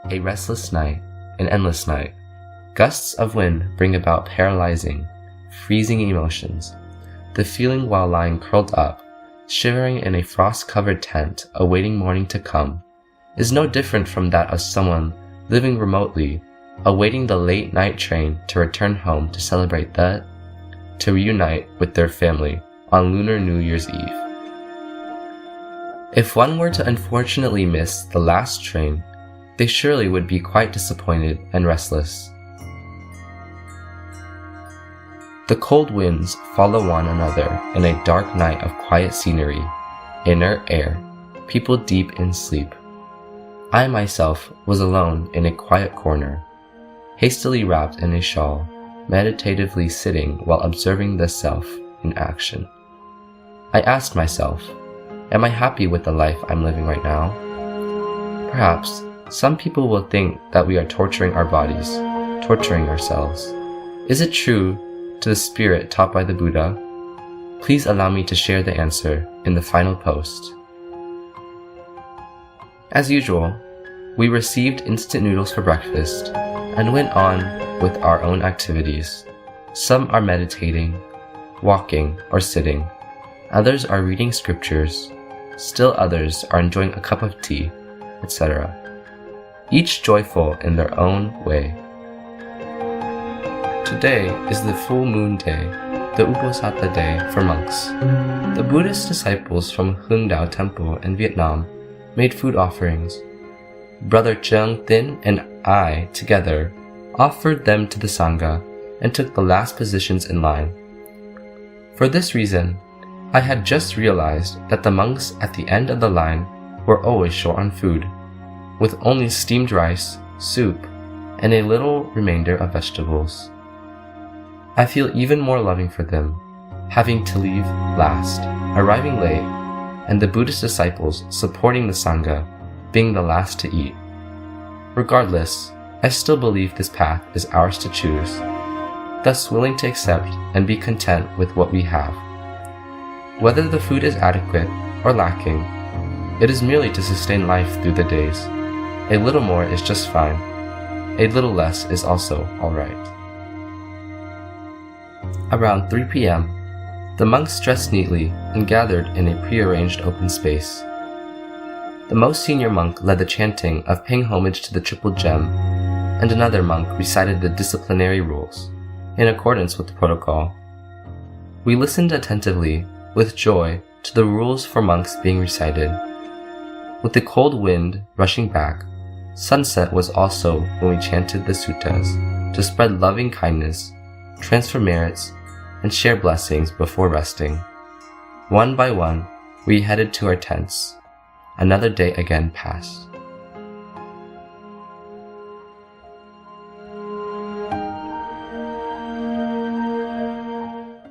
A restless night, an endless night. Gusts of wind bring about paralyzing, freezing emotions. The feeling while lying curled up, shivering in a frost-covered tent awaiting morning to come, is no different from that of someone living remotely, awaiting the late night train to return home to reunite with their family on Lunar New Year's Eve. If one were to unfortunately miss the last train, they surely would be quite disappointed and restless. The cold winds follow one another in a dark night of quiet scenery, inert air, people deep in sleep. I myself was alone in a quiet corner, hastily wrapped in a shawl, meditatively sitting while observing the self in action. I asked myself, am I happy with the life I'm living right now? Perhaps some people will think that we are torturing our bodies, torturing ourselves. Is it true to the spirit taught by the Buddha? Please allow me to share the answer in the final post. As usual, we received instant noodles for breakfast and went on with our own activities. Some are meditating, walking, or sitting. Others are reading scriptures. Still others are enjoying a cup of tea, etc. Each joyful in their own way. Today is the full moon day, the Uposatha day for monks. The Buddhist disciples from Hung Dao Temple in Vietnam made food offerings. Brother Cheng Thin and I together offered them to the Sangha and took the last positions in line. For this reason, I had just realized that the monks at the end of the line were always short on food, with only steamed rice, soup, and a little remainder of vegetables. I feel even more loving for them, having to leave last, arriving late, and the Buddhist disciples supporting the Sangha being the last to eat. Regardless, I still believe this path is ours to choose, thus willing to accept and be content with what we have. Whether the food is adequate or lacking, it is merely to sustain life through the days. A little more is just fine. A little less is also alright. Around 3 p.m., the monks dressed neatly and gathered in a prearranged open space. The most senior monk led the chanting of paying homage to the Triple Gem, and another monk recited the disciplinary rules, in accordance with the protocol. We listened attentively, with joy, to the rules for monks being recited. With the cold wind rushing back, sunset was also when we chanted the suttas to spread loving kindness, transfer merits, and share blessings before resting. One by one, we headed to our tents. Another day again passed.